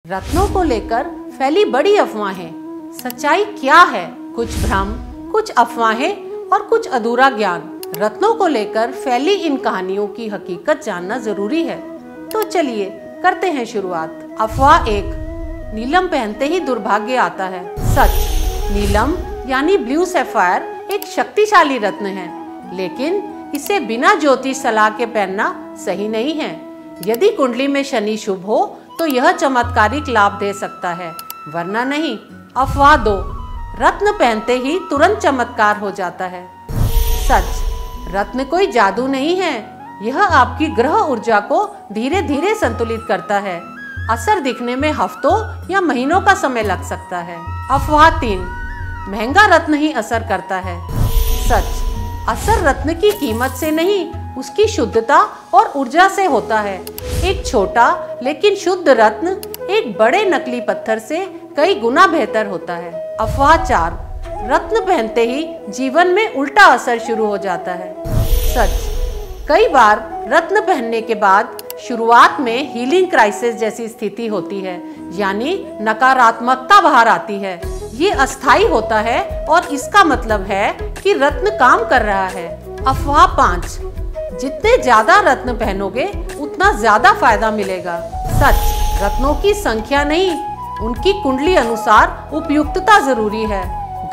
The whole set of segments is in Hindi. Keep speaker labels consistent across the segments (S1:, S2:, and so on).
S1: रत्नों को लेकर फैली बड़ी अफवाहें, सच्चाई क्या है? कुछ भ्रम, कुछ अफवाहें और कुछ अधूरा ज्ञान। रत्नों को लेकर फैली इन कहानियों की हकीकत जानना जरूरी है। तो चलिए करते हैं शुरुआत। अफवाह 1, नीलम पहनते ही दुर्भाग्य आता है। सच, नीलम यानी ब्लू सैफायर एक शक्तिशाली रत्न है, लेकिन इसे बिना ज्योतिष सलाह के पहनना सही नहीं है। यदि कुंडली में शनि शुभ हो तो यह चमत्कारिक लाभ दे सकता है, वरना नहीं। अफवाह 2, रत्न पहनते ही तुरंत चमत्कार हो जाता है। सच, रत्न कोई जादू नहीं है। यह आपकी ग्रह ऊर्जा को धीरे धीरे संतुलित करता है। असर दिखने में हफ्तों या महीनों का समय लग सकता है। अफवाह 3, महंगा रत्न ही असर करता है। सच, असर रत्न की कीमत से नहीं, उसकी शुद्धता और ऊर्जा से होता है। एक छोटा लेकिन शुद्ध रत्न एक बड़े नकली पत्थर से कई गुना बेहतर होता है। अफवाह 4, रत्न पहनते ही जीवन में उल्टा असर शुरू हो जाता है। सच, कई बार रत्न पहनने के बाद शुरुआत में हीलिंग क्राइसिस जैसी स्थिति होती है, यानी नकारात्मकता बाहर आती है। ये अस्थायी होता है और इसका मतलब है कि रत्न काम कर रहा है। अफवाह 5, जितने ज्यादा रत्न पहनोगे उतना ज्यादा फायदा मिलेगा। सच, रत्नों की संख्या नहीं, उनकी कुंडली अनुसार उपयुक्तता जरूरी है।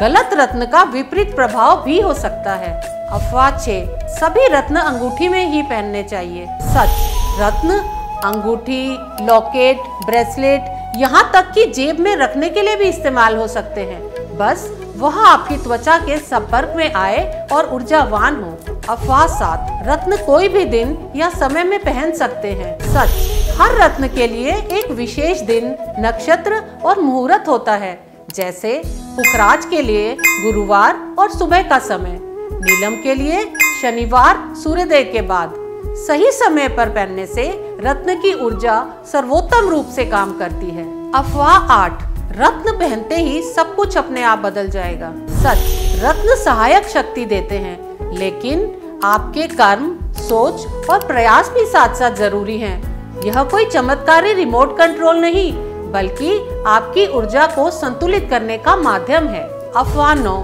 S1: गलत रत्न का विपरीत प्रभाव भी हो सकता है। अफवाह 6, सभी रत्न अंगूठी में ही पहनने चाहिए। सच, रत्न अंगूठी, लॉकेट, ब्रेसलेट, यहाँ तक कि जेब में रखने के लिए भी इस्तेमाल हो सकते हैं, बस वह आपकी त्वचा के संपर्क में आए और ऊर्जावान हो। अफवाह 7, रत्न कोई भी दिन या समय में पहन सकते हैं। सच, हर रत्न के लिए एक विशेष दिन, नक्षत्र और मुहूर्त होता है। जैसे पुखराज के लिए गुरुवार और सुबह का समय, नीलम के लिए शनिवार सूर्योदय के बाद। सही समय पर पहनने से रत्न की ऊर्जा सर्वोत्तम रूप से काम करती है। अफवाह 8, रत्न पहनते ही सब कुछ अपने आप बदल जाएगा। सच, रत्न सहायक शक्ति देते हैं, लेकिन आपके कर्म, सोच और प्रयास भी साथ साथ जरूरी हैं। यह कोई चमत्कारी रिमोट कंट्रोल नहीं, बल्कि आपकी ऊर्जा को संतुलित करने का माध्यम है। अफवाह 9,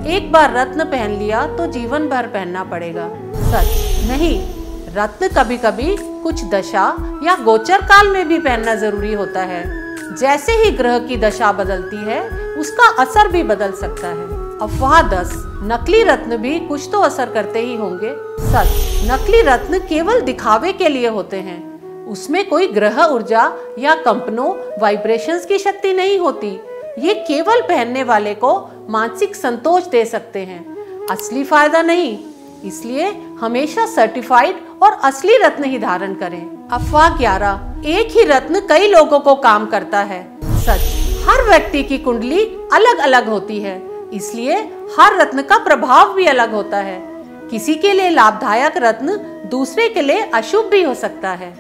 S1: एक बार रत्न पहन लिया तो जीवन भर पहनना पड़ेगा। सच नहीं, रत्न कभी कभी कुछ दशा या गोचर काल में भी पहनना जरूरी होता है। जैसे ही ग्रह की दशा बदलती है, उसका असर भी बदल सकता है। अफवाह 10, नकली रत्न भी कुछ तो असर करते ही होंगे। सच, नकली रत्न केवल दिखावे के लिए होते हैं। उसमें कोई ग्रह ऊर्जा या कंपनों, वाइब्रेशंस की शक्ति नहीं होती। ये केवल पहनने वाले को मानसिक संतोष दे सकते हैं, असली फायदा नहीं। इसलिए हमेशा सर्टिफाइड और असली रत्न ही धारण करें। अफवाह 11, एक ही रत्न कई लोगों को काम करता है। सच, हर व्यक्ति की कुंडली अलग अलग होती है, इसलिए हर रत्न का प्रभाव भी अलग होता है। किसी के लिए लाभदायक रत्न दूसरे के लिए अशुभ भी हो सकता है।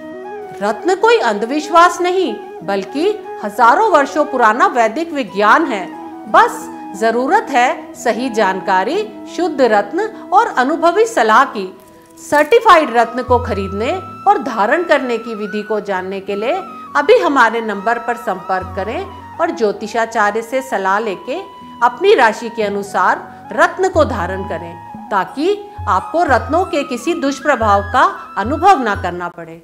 S1: रत्न कोई अंधविश्वास नहीं, बल्कि हजारों वर्षों पुराना वैदिक विज्ञान है। बस जरूरत है सही जानकारी, शुद्ध रत्न और अनुभवी सलाह की। सर्टिफाइड रत्न को खरीदने और धारण करने की विधि को जानने के लिए अभी हमारे नंबर पर संपर्क करें और ज्योतिषाचार्य से सलाह लेके अपनी राशि के अनुसार रत्न को धारण करें, ताकि आपको रत्नों के किसी दुष्प्रभाव का अनुभव न करना पड़े।